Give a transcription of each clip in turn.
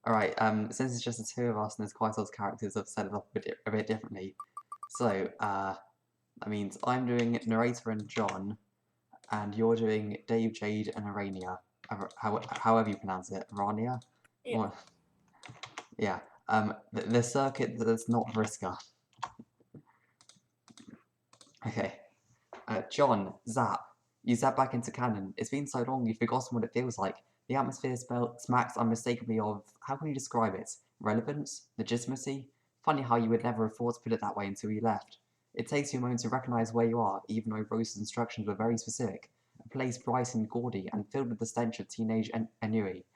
Alright, since it's just the two of us and there's quite a lot of characters, I've set it up a bit differently. So, that means I'm doing narrator and John, and you're doing Dave, Jade, and Arania. However you pronounce it. Arania? Yeah. Or, yeah. The circuit that's not Vriska. Okay. John, zap. You zap back into canon. It's been so long you've forgotten what it feels like. The atmosphere smacks unmistakably of, how can you describe it? Relevance? Legitimacy? Funny how you would never have thought to put it that way until you left. It takes you a moment to recognise where you are, even though Rose's instructions were very specific. A place bright and gaudy and filled with the stench of teenage ennui.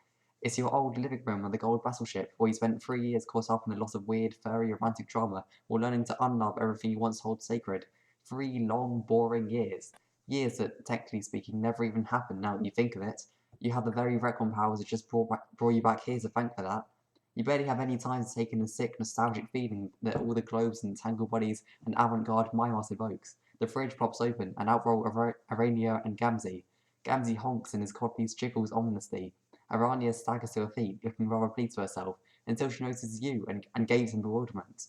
It's your old living room on the gold battleship, where you spent 3 years caught up in a lot of weird, furry, romantic drama, while learning to unlove everything you once held sacred. 3 long, boring years. Years that, technically speaking, never even happened now that you think of it. You have the very recon powers that just brought you back here to thank for that. You barely have any time to take in the sick, nostalgic feeling that all the globes and tangle bodies and avant-garde mime art evokes. The fridge pops open, and out roll Arania and Gamzee. Gamzee honks and his codpiece jiggles ominously. Arania staggers to her feet, looking rather pleased with herself, until she notices you and gaze in bewilderment.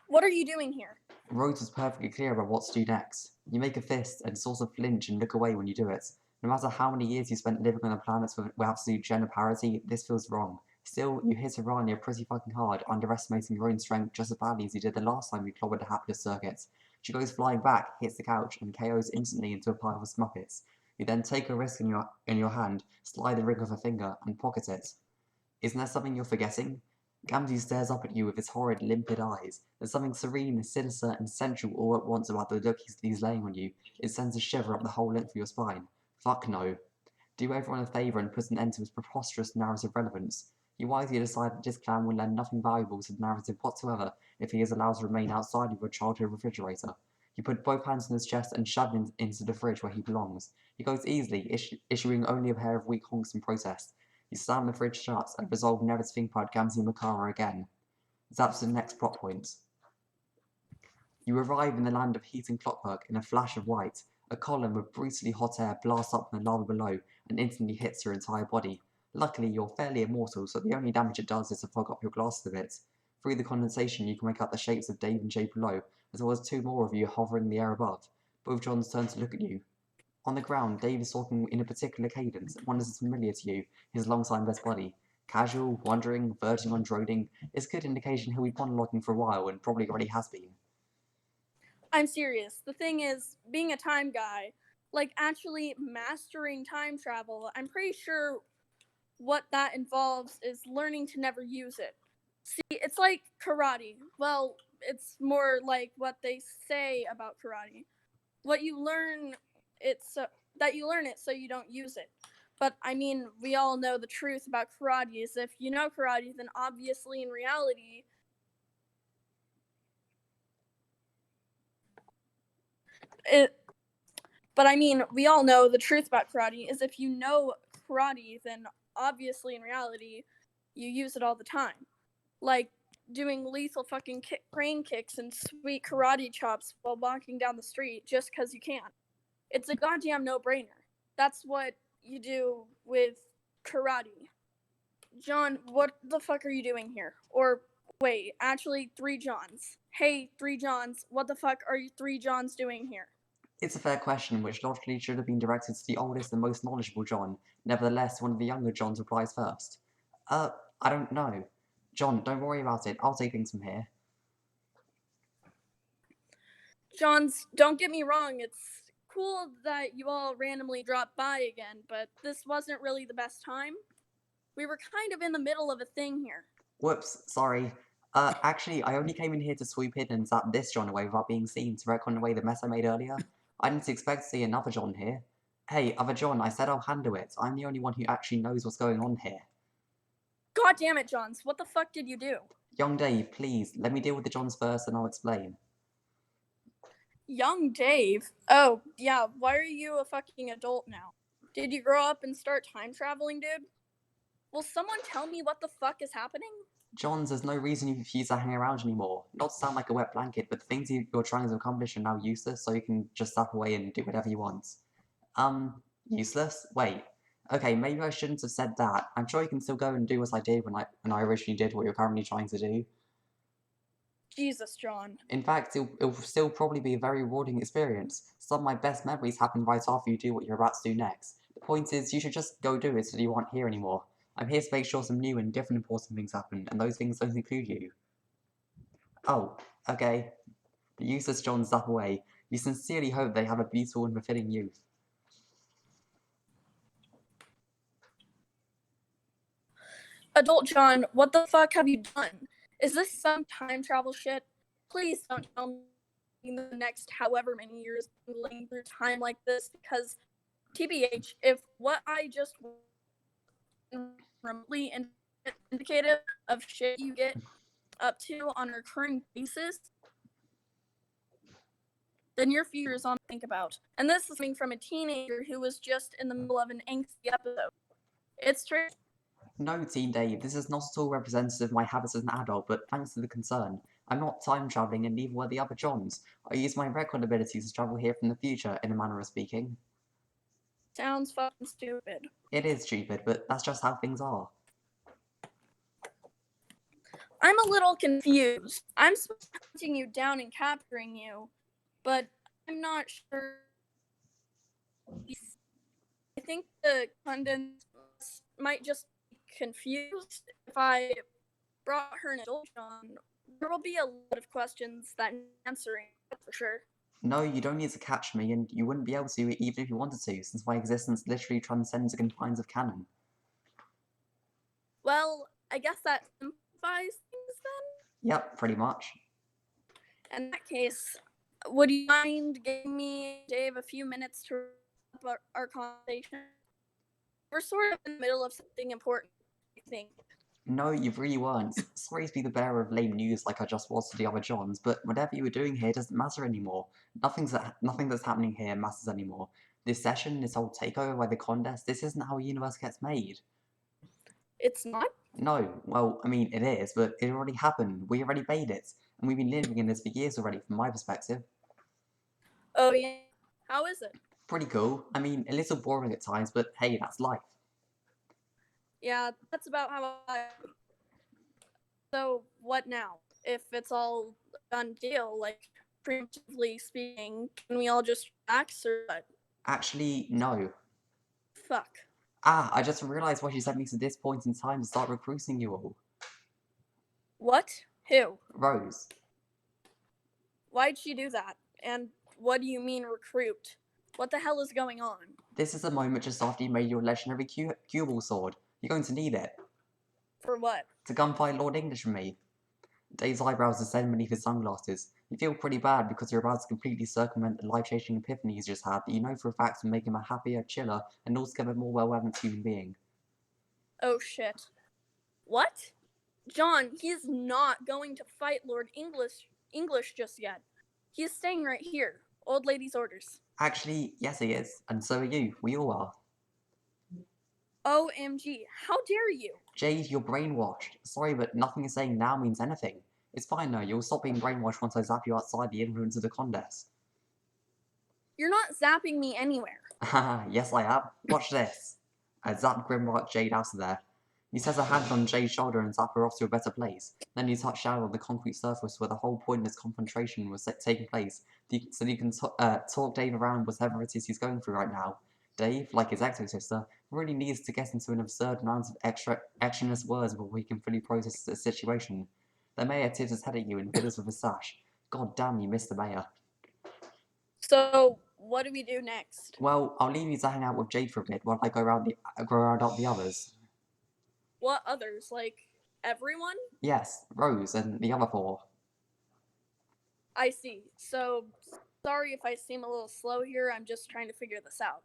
What are you doing here? Rose was perfectly clear about what's due next. You make a fist and sort of flinch and look away when you do it. No matter how many years you spent living on the planets with absolute gender parity, this feels wrong. Still, you hit Arania pretty fucking hard, underestimating your own strength just as badly as you did the last time you clobbered a hapless circuit. She goes flying back, hits the couch, and KOs instantly into a pile of smuppets. You then take a risk in your hand, slide the ring of a finger, and pocket it. Isn't there something you're forgetting? Gamgee stares up at you with his horrid, limpid eyes. There's something serene, sinister, and sensual all at once about the look he's laying on you. It sends a shiver up the whole length of your spine. Fuck no. Do everyone a favour and put an end to his preposterous narrative relevance. You wisely decide that this clown will lend nothing valuable to the narrative whatsoever if he is allowed to remain outside of your childhood refrigerator. You put both hands on his chest and shove him into the fridge where he belongs. He goes easily, issuing only a pair of weak honks in protest. You slam the fridge shut and resolve never to think about Gamzee Makara again. That's the next plot point. You arrive in the land of heat and clockwork in a flash of white. A column of brutally hot air blasts up from the lava below and instantly hits your entire body. Luckily, you're fairly immortal, so the only damage it does is to fog up your glasses a bit. Through the condensation, you can make out the shapes of Dave and Jay below, as well as 2 more of you hovering in the air above. Both Johns turn to look at you. On the ground, Dave is talking in a particular cadence, one that is familiar to you, his long-time best buddy. Casual, wandering, verging on droning, is a good indication he'll be monologuing for a while, and probably already has been. I'm serious. The thing is, being a time guy, like actually mastering time travel, I'm pretty sure what that involves is learning to never use it. See, it's like karate. Well, it's more like what they say about karate. What you learn, that you learn it so you don't use it. But I mean, we all know the truth about karate is if you know karate, then obviously in reality, but I mean, we all know the truth about karate is if you know karate, then obviously in reality, you use it all the time. Like doing lethal fucking crane kicks and sweet karate chops while walking down the street just because you can. It's a goddamn no-brainer. That's what you do with karate. John, what the fuck are you doing here? Or wait, actually, 3 Johns. Hey, 3 Johns, what the fuck are you 3 Johns doing here? It's a fair question, which logically should have been directed to the oldest and most knowledgeable John. Nevertheless, one of the younger Johns replies first. I don't know. John, don't worry about it. I'll take things from here. Johns, don't get me wrong, it's cool that you all randomly dropped by again, but this wasn't really the best time. We were kind of in the middle of a thing here. Whoops, sorry. Actually, I only came in here to sweep in and zap this John away without being seen to recon away the mess I made earlier. I didn't expect to see another John here. Hey, other John, I said I'll handle it. I'm the only one who actually knows what's going on here. God damn it, Johns, what the fuck did you do? Young Dave, please, let me deal with the Johns first and I'll explain. Young Dave? Oh, yeah, why are you a fucking adult now? Did you grow up and start time traveling, dude? Will someone tell me what the fuck is happening? Johns, there's no reason for you to hang around anymore. Not to sound like a wet blanket, but the things you're trying to accomplish are now useless, so you can just step away and do whatever you want. Useless? Wait. Okay, maybe I shouldn't have said that. I'm sure you can still go and do what I did when I originally did what you're currently trying to do. Jesus, John. In fact, it'll still probably be a very rewarding experience. Some of my best memories happen right after you do what you're about to do next. The point is, you should just go do it so you aren't here anymore. I'm here to make sure some new and different important things happen, and those things don't include you. Oh, okay. The useless John zap away. You sincerely hope they have a beautiful and fulfilling youth. Adult John, what the fuck have you done? Is this some time travel shit? Please don't tell me in the next however many years going through time like this, because TBH, if what I just remotely indicative of shit you get up to on a recurring basis, then your future is on to think about. And this is coming from a teenager who was just in the middle of an angsty episode. It's true. No, Teen Dave, this is not at all representative of my habits as an adult, but thanks to the concern. I'm not time travelling and neither were the other Johns. I use my record abilities to travel here from the future, in a manner of speaking. Sounds fucking stupid. It is stupid, but that's just how things are. I'm a little confused. I'm hunting you down and capturing you, but I'm not sure. I think the pundits might just be confused. If I brought her an adult John, there will be a lot of questions that need answering, for sure. No, you don't need to catch me, and you wouldn't be able to even if you wanted to, since my existence literally transcends the confines of canon. Well, I guess that simplifies things then? Yep, pretty much. In that case, would you mind giving me, Dave, a few minutes to wrap up our conversation? We're sort of in the middle of something important, I think. No, you really weren't. Sorry to be the bearer of lame news like I just was to the other Johns, but whatever you were doing here doesn't matter anymore. Nothing that's happening here matters anymore. This session, this whole takeover by the contest, this isn't how a universe gets made. It's not? No, well, I mean, it is, but it already happened. We already made it. And we've been living in this for years already, from my perspective. Oh, yeah. How is it? Pretty cool. I mean, a little boring at times, but hey, that's life. Yeah, that's about how I. So, what now? If it's all a done deal, like, preemptively speaking, can we all just relax or what? Actually, no. Fuck. Ah, I just realized why she sent me to this point in time to start recruiting you all. What? Who? Rose. Why'd she do that? And what do you mean recruit? What the hell is going on? This is a moment just after you made your legendary Cubal sword. You're going to need it. For what? To gunfight Lord English and me. Dave's eyebrows descend beneath his sunglasses. You feel pretty bad because you're about to completely circumvent the life-changing epiphany he's just had that you know for a fact will make him a happier, chiller, and altogether more well-balanced human being. Oh shit. What? John, he's not going to fight Lord English just yet. He is staying right here. Old lady's orders. Actually, yes he is, and so are you. We all are. OMG, how dare you? Jade, you're brainwashed. Sorry, but nothing you're saying now means anything. It's fine though, you'll stop being brainwashed once I zap you outside the influence of the contest. You're not zapping me anywhere. Haha, yes I am. Watch this. I zap Grimrock Jade out of there. He sets a hand on Jade's shoulder and zap her off to a better place. Then you touch down on the concrete surface where the whole pointless confrontation was taking place, so you can talk Dave around whatever it is he's going through right now. Dave, like his exo-sister, really needs to get into an absurd amount of extraneous words before he can fully process the situation. The mayor tips his head at you and fiddles with his sash. God damn you, Mr. Mayor. So, what do we do next? Well, I'll leave you to hang out with Jade for a bit while I go round up the others. What others? Like, everyone? Yes, Rose and the other four. I see. So, sorry if I seem a little slow here, I'm just trying to figure this out.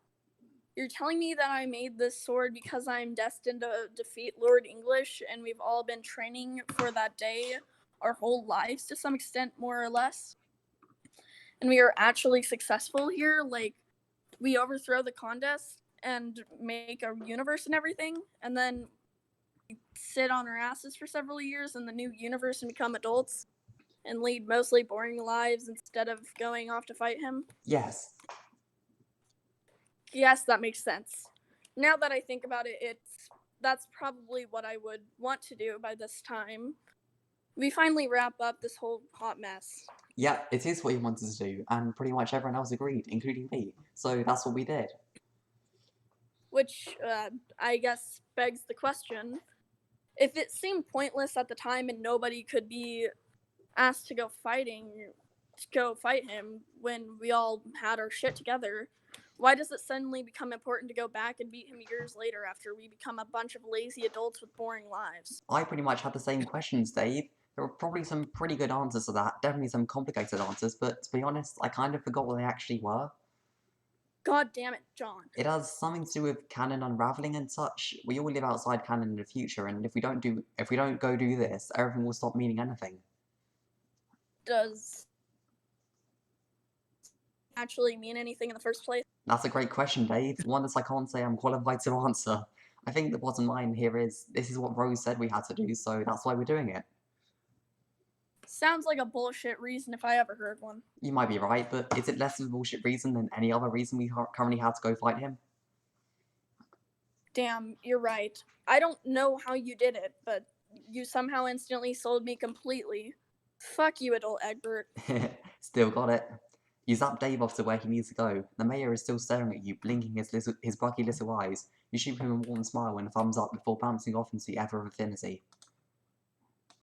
You're telling me that I made this sword because I'm destined to defeat Lord English, and we've all been training for that day our whole lives to some extent, more or less? And we are actually successful here? Like, we overthrow the contest and make a universe and everything, and then we sit on our asses for several years in the new universe and become adults and lead mostly boring lives instead of going off to fight him? Yes. Yes, that makes sense. Now that I think about it, that's probably what I would want to do by this time. We finally wrap up this whole hot mess. Yeah, it is what he wanted to do, and pretty much everyone else agreed, including me. So that's what we did. Which, I guess, begs the question. If it seemed pointless at the time and nobody could be asked to go fight him when we all had our shit together, why does it suddenly become important to go back and beat him years later after we become a bunch of lazy adults with boring lives? I pretty much had the same questions, Dave. There were probably some pretty good answers to that, definitely some complicated answers, but to be honest, I kind of forgot what they actually were. God damn it, John. It has something to do with canon unraveling and such. We all live outside canon in the future, and if we don't go do this, everything will stop meaning anything. Does actually mean anything in the first place? That's a great question, Dave. One that I can't say I'm qualified to answer. I think the bottom line here is, this is what Rose said we had to do, so that's why we're doing it. Sounds like a bullshit reason if I ever heard one. You might be right, but is it less of a bullshit reason than any other reason we currently had to go fight him? Damn, you're right. I don't know how you did it, but you somehow instantly sold me completely. Fuck you, adult Egbert. Still got it. You zap Dave off to where he needs to go. The mayor is still staring at you, blinking his buggy little eyes. You shoot him a warm smile and a thumbs up before bouncing off into the ever of infinity.